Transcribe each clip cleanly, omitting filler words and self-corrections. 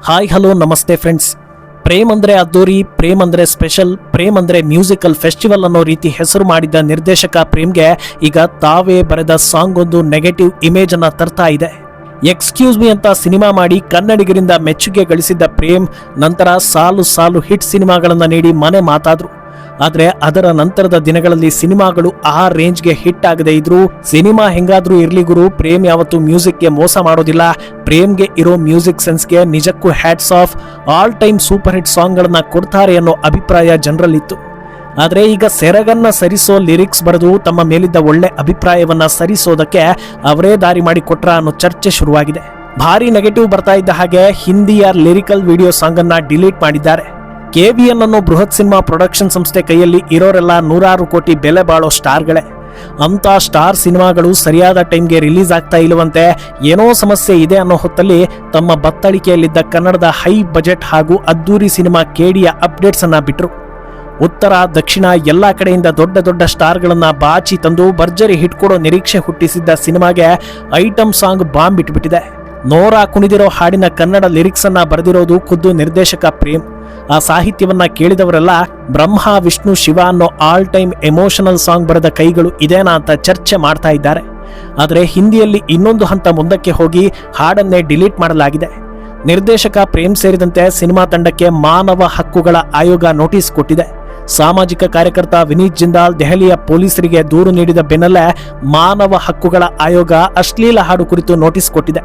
Hi hello ನಮಸ್ತೆ friends. Prem ಅಂದ್ರೆ ಅದ್ದೂರಿ, ಪ್ರೇಮ್ ಅಂದ್ರೆ ಸ್ಪೆಷಲ್, ಪ್ರೇಮ್ ಅಂದ್ರೆ ಮ್ಯೂಸಿಕಲ್ ಫೆಸ್ಟಿವಲ್ ಅನ್ನೋ ರೀತಿ ಹೆಸರು ಮಾಡಿದ್ದ ನಿರ್ದೇಶಕ ಪ್ರೇಮ್ಗೆ ಈಗ ತಾವೇ ಬರೆದ ಸಾಂಗ್ ಒಂದು ನೆಗೆಟಿವ್ ಇಮೇಜ್ ಅನ್ನ ತರ್ತಾ ಇದೆ. ಎಕ್ಸ್ಕ್ಯೂಸ್ ಮಿ ಅಂತ ಸಿನಿಮಾ ಮಾಡಿ ಕನ್ನಡಿಗರಿಂದ ಮೆಚ್ಚುಗೆ ಗಳಿಸಿದ್ದ ಪ್ರೇಮ್ ನಂತರ ಸಾಲು ಸಾಲು ಹಿಟ್ ಸಿನಿಮಾಗಳನ್ನ ನೀಡಿ ಮನೆ ಮಾತಾದ್ರು. ಆದ್ರೆ ಅದರ ನಂತರದ ದಿನಗಳಲ್ಲಿ ಸಿನಿಮಾಗಳು ಆ ರೇಂಜ್ಗೆ ಹಿಟ್ ಆಗದೆ ಇದ್ರು. ಸಿನಿಮಾ ಹೆಂಗಾದ್ರೂ ಇರ್ಲಿ ಗುರು, ಪ್ರೇಮ್ ಯಾವತ್ತು ಮ್ಯೂಸಿಕ್ಗೆ ಮೋಸ ಮಾಡೋದಿಲ್ಲ. ಪ್ರೇಮ್ಗೆ ಇರೋ ಮ್ಯೂಸಿಕ್ ಸೆನ್ಸ್ಗೆ ನಿಜಕ್ಕೂ hats off. All time super hit ಸಾಂಗ್ಗಳನ್ನ ಕೊಡ್ತಾರೆ ಅನ್ನೋ ಅಭಿಪ್ರಾಯ ಜನರಲ್ಲಿತ್ತು. ಆದ್ರೆ ಈಗ ಸೆರಗನ್ನ ಸರಿಸೋ ಲಿರಿಕ್ಸ್ ಬರೆದು ತಮ್ಮ ಮೇಲಿದ್ದ ಒಳ್ಳೆ ಅಭಿಪ್ರಾಯವನ್ನ ಸರಿಸೋದಕ್ಕೆ ಅವರೇ ದಾರಿ ಮಾಡಿ ಕೊಟ್ರ ಅನ್ನೋ ಚರ್ಚೆ ಶುರುವಾಗಿದೆ. ಭಾರಿ ನೆಗೆಟಿವ್ ಬರ್ತಾ ಇದ್ದ ಹಾಗೆ ಹಿಂದಿಯ ಲಿರಿಕಲ್ ವಿಡಿಯೋ ಸಾಂಗ್ ಅನ್ನ ಡಿಲೀಟ್ ಮಾಡಿದ್ದಾರೆ. KVN ಅನ್ನೋ ಬೃಹತ್ ಸಿನಿಮಾ ಪ್ರೊಡಕ್ಷನ್ ಸಂಸ್ಥೆ ಕೈಯಲ್ಲಿ ಇರೋರೆಲ್ಲ ನೂರಾರು ಕೋಟಿ ಬೆಲೆ ಬಾಳೋ ಸ್ಟಾರ್ಗಳೇ. ಅಂತ ಸ್ಟಾರ್ ಸಿನಿಮಾಗಳು ಸರಿಯಾದ ಟೈಮ್ಗೆ ರಿಲೀಸ್ ಆಗ್ತಾ ಇಲ್ಲವಂತೆ, ಏನೋ ಸಮಸ್ಯೆ ಇದೆ ಅನ್ನೋ ಹೊತ್ತಲ್ಲಿ ತಮ್ಮ ಬತ್ತಳಿಕೆಯಲ್ಲಿದ್ದ ಕನ್ನಡದ ಹೈ ಬಜೆಟ್ ಹಾಗೂ ಅದ್ದೂರಿ ಸಿನಿಮಾ ಕೇಡಿಯ ಅಪ್ಡೇಟ್ಸ್ ಅನ್ನ ಬಿಟ್ರು. ಉತ್ತರ ದಕ್ಷಿಣ ಎಲ್ಲಾ ಕಡೆಯಿಂದ ದೊಡ್ಡ ದೊಡ್ಡ ಸ್ಟಾರ್ಗಳನ್ನ ಬಾಚಿ ತಂದು ಭರ್ಜರಿ ಹಿಟ್ ಕೊಡೋ ನಿರೀಕ್ಷೆ ಹುಟ್ಟಿಸಿದ್ದ ಸಿನಿಮಾಗೆ ಐಟಮ್ ಸಾಂಗ್ ಬಾಂಬ್ ಬಿಟ್ಬಿಟ್ಟಿದೆ. ನೋರಾ ಕುಣಿದಿರೋ ಹಾಡಿನ ಕನ್ನಡ ಲಿರಿಕ್ಸ್ ಅನ್ನ ಬರೆದಿರೋದು ಖುದ್ದು ನಿರ್ದೇಶಕ ಪ್ರೇಮ್. ಆ ಸಾಹಿತ್ಯವನ್ನ ಕೇಳಿದವರೆಲ್ಲ ಬ್ರಹ್ಮ ವಿಷ್ಣು ಶಿವ ಅನ್ನೋ ಆಲ್ ಟೈಮ್ ಎಮೋಷನಲ್ ಸಾಂಗ್ ಬರೆದ ಕೈಗಳು ಇದೇನಾ ಅಂತ ಚರ್ಚೆ ಮಾಡ್ತಾ ಇದ್ದಾರೆ. ಆದರೆ ಹಿಂದಿಯಲ್ಲಿ ಇನ್ನೊಂದು ಹಂತ ಮುಂದಕ್ಕೆ ಹೋಗಿ ಹಾಡನ್ನೇ ಡಿಲೀಟ್ ಮಾಡಲಾಗಿದೆ. ನಿರ್ದೇಶಕ ಪ್ರೇಮ್ ಸೇರಿದಂತೆ ಸಿನಿಮಾ ತಂಡಕ್ಕೆ ಮಾನವ ಹಕ್ಕುಗಳ ಆಯೋಗ ನೋಟಿಸ್ ಕೊಟ್ಟಿದೆ. ಸಾಮಾಜಿಕ ಕಾರ್ಯಕರ್ತ ವಿನೀತ್ ಜಿಂದಾಲ್ ದೆಹಲಿಯ ಪೊಲೀಸರಿಗೆ ದೂರು ನೀಡಿದ ಬೆನ್ನಲ್ಲೇ ಮಾನವ ಹಕ್ಕುಗಳ ಆಯೋಗ ಅಶ್ಲೀಲ ಹಾಡು ಕುರಿತು ನೋಟಿಸ್ ಕೊಟ್ಟಿದೆ.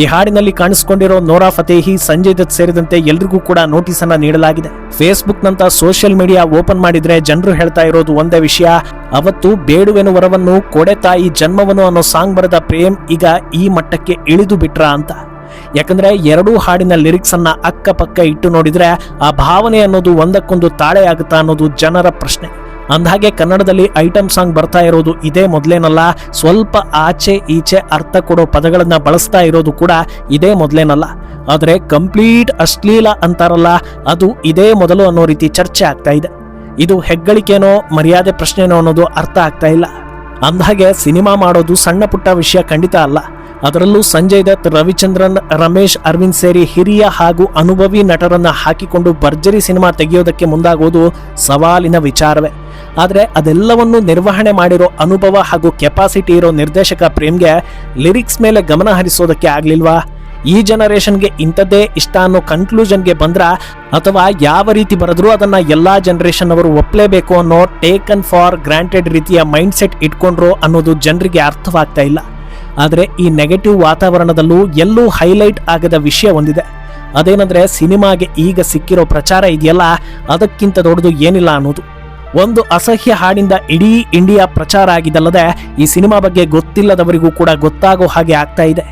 ಈ ಹಾಡಿನಲ್ಲಿ ಕಾಣಿಸಿಕೊಂಡಿರೋ ನೋರಾ ಫತೇಹಿ, ಸಂಜಯ್ ದತ್ ಸೇರಿದಂತೆ ಎಲ್ರಿಗೂ ಕೂಡ ನೋಟಿಸ್ ಅನ್ನ ನೀಡಲಾಗಿದೆ. ಫೇಸ್ಬುಕ್ ನಂತ ಸೋಷಿಯಲ್ ಮೀಡಿಯಾ ಓಪನ್ ಮಾಡಿದ್ರೆ ಜನರು ಹೇಳ್ತಾ ಇರೋದು ಒಂದೇ ವಿಷಯ, ಅವತ್ತು ಬೇಡುವೆನು ವರವನ್ನು ಕೊಡೆ ತಾಯಿ ಜನ್ಮವನು ಅನ್ನೋ ಸಾಂಗ್ ಬರೆದ ಪ್ರೇಮ್ ಈಗ ಈ ಮಟ್ಟಕ್ಕೆ ಇಳಿದು ಬಿಟ್ರ ಅಂತ. ಯಾಕಂದ್ರೆ ಎರಡೂ ಹಾಡಿನ ಲಿರಿಕ್ಸ್ ಅನ್ನ ಅಕ್ಕಪಕ್ಕ ಇಟ್ಟು ನೋಡಿದ್ರೆ ಆ ಭಾವನೆ ಅನ್ನೋದು ಒಂದಕ್ಕೊಂದು ತಾಳೆ ಆಗುತ್ತಾ ಅನ್ನೋದು ಜನರ ಪ್ರಶ್ನೆ. ಅಂದಹಾಗೆ ಕನ್ನಡದಲ್ಲಿ ಐಟಮ್ ಸಾಂಗ್ ಬರ್ತಾ ಇರೋದು ಇದೇ ಮೊದಲೇನಲ್ಲ, ಸ್ವಲ್ಪ ಆಚೆ ಈಚೆ ಅರ್ಥ ಕೊಡೋ ಪದಗಳನ್ನ ಬಳಸ್ತಾ ಇರೋದು ಕೂಡ ಇದೇ ಮೊದಲೇನಲ್ಲ. ಆದ್ರೆ ಕಂಪ್ಲೀಟ್ ಅಶ್ಲೀಲ ಅಂತಾರಲ್ಲ, ಅದು ಇದೇ ಮೊದಲು ಅನ್ನೋ ರೀತಿ ಚರ್ಚೆ ಆಗ್ತಾ ಇದೆ. ಇದು ಹೆಗ್ಗಳಿಕೆನೋ ಮರ್ಯಾದೆ ಪ್ರಶ್ನೆನೋ ಅನ್ನೋದು ಅರ್ಥ ಆಗ್ತಾ ಇಲ್ಲ. ಅಂದಹಾಗೆ ಸಿನಿಮಾ ಮಾಡೋದು ಸಣ್ಣ ಪುಟ್ಟ ವಿಷಯ ಖಂಡಿತ ಅಲ್ಲ. ಅದರಲ್ಲೂ ಸಂಜಯ್ ದತ್, ರವಿಚಂದ್ರನ್, ರಮೇಶ್ ಅರವಿಂದ್ ಸೇರಿ ಹಿರಿಯ ಹಾಗೂ ಅನುಭವಿ ನಟರನ್ನ ಹಾಕಿಕೊಂಡು ಭರ್ಜರಿ ಸಿನಿಮಾ ತೆಗೆಯೋದಕ್ಕೆ ಮುಂದಾಗೋದು ಸವಾಲಿನ ವಿಚಾರವೇ. ಆದರೆ ಅದೆಲ್ಲವನ್ನು ನಿರ್ವಹಣೆ ಮಾಡಿರೋ ಅನುಭವ ಹಾಗೂ ಕೆಪಾಸಿಟಿ ಇರೋ ನಿರ್ದೇಶಕ ಪ್ರೇಮ್ಗೆ ಲಿರಿಕ್ಸ್ ಮೇಲೆ ಗಮನ ಹರಿಸೋದಕ್ಕೆ ಆಗ್ಲಿಲ್ವಾ? ಈ ಜನರೇಷನ್ಗೆ ಇಂಥದ್ದೇ ಇಷ್ಟ ಅನ್ನೋ ಕನ್ಕ್ಲೂಷನ್ಗೆ ಬಂದ್ರ, ಅಥವಾ ಯಾವ ರೀತಿ ಬರೆದ್ರು ಅದನ್ನ ಎಲ್ಲಾ ಜನರೇಷನ್ ಅವರು ಒಪ್ಪಲೇಬೇಕು ಅನ್ನೋ ಟೇಕನ್ ಫಾರ್ ಗ್ರಾಂಟೆಡ್ ರೀತಿಯ ಮೈಂಡ್ ಸೆಟ್ ಇಟ್ಕೊಂಡ್ರು ಅನ್ನೋದು ಜನರಿಗೆ ಅರ್ಥವಾಗ್ತಾ ಇಲ್ಲ. ಆದರೆ ಈ ನೆಗೆಟಿವ್ ವಾತಾವರಣದಲ್ಲೂ ಎಲ್ಲೂ ಹೈಲೈಟ್ ಆಗದ ವಿಷಯ ಒಂದಿದೆ. ಅದೇನಂದ್ರೆ ಸಿನಿಮಾಗೆ ಈಗ ಸಿಕ್ಕಿರೋ ಪ್ರಚಾರ ಇದೆಯಲ್ಲ, ಅದಕ್ಕಿಂತ ದೊಡ್ಡದು ಏನಿಲ್ಲ ಅನ್ನೋದು. ಒಂದು ಅಸಹ್ಯ ಹಾಡಿಂದ ಇಡೀ ಇಂಡಿಯಾ ಪ್ರಚಾರ ಆಗಿದ್ದಲ್ಲದೆ ಈ ಸಿನಿಮಾ ಬಗ್ಗೆ ಗೊತ್ತಿಲ್ಲದವರಿಗೂ ಕೂಡ ಗೊತ್ತಾಗೋ ಹಾಗೆ ಆಗ್ತಾ ಇದೆ.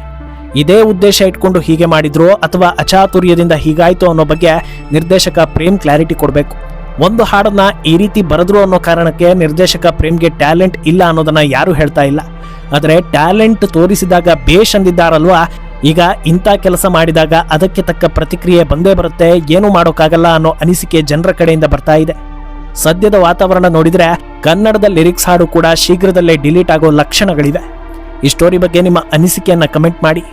ಇದೇ ಉದ್ದೇಶ ಇಟ್ಕೊಂಡು ಹೀಗೆ ಮಾಡಿದ್ರು ಅಥವಾ ಅಚಾತುರ್ಯದಿಂದ ಹೀಗಾಯ್ತು ಅನ್ನೋ ಬಗ್ಗೆ ನಿರ್ದೇಶಕ ಪ್ರೇಮ್ ಕ್ಲಾರಿಟಿ ಕೊಡಬೇಕು. ಒಂದು ಹಾಡನ್ನ ಈ ರೀತಿ ಬರೆದ್ರು ಅನ್ನೋ ಕಾರಣಕ್ಕೆ ನಿರ್ದೇಶಕ ಪ್ರೇಮ್ಗೆ ಟ್ಯಾಲೆಂಟ್ ಇಲ್ಲ ಅನ್ನೋದನ್ನ ಯಾರು ಹೇಳ್ತಾ ಇಲ್ಲ. ಆದರೆ ಟ್ಯಾಲೆಂಟ್ ತೋರಿಸಿದಾಗ ಬೇಷ್ ಅಂದಿದ್ದಾರಲ್ವಾ, ಈಗ ಇಂಥ ಕೆಲಸ ಮಾಡಿದಾಗ ಅದಕ್ಕೆ ತಕ್ಕ ಪ್ರತಿಕ್ರಿಯೆ ಬಂದೇ ಬರುತ್ತೆ, ಏನೂ ಮಾಡೋಕ್ಕಾಗಲ್ಲ ಅನ್ನೋ ಅನಿಸಿಕೆ ಜನರ ಕಡೆಯಿಂದ ಬರ್ತಾ ಇದೆ. ಸದ್ಯದ ವಾತಾವರಣ ನೋಡಿದ್ರೆ ಕನ್ನಡದ ಲಿರಿಕ್ಸ್ ಹಾಡು ಕೂಡ ಶೀಘ್ರದಲ್ಲೇ ಡಿಲೀಟ್ ಆಗೋ ಲಕ್ಷಣಗಳಿವೆ. ಈ ಸ್ಟೋರಿ ಬಗ್ಗೆ ನಿಮ್ಮ ಅನಿಸಿಕೆಯನ್ನ ಕಮೆಂಟ್ ಮಾಡಿ.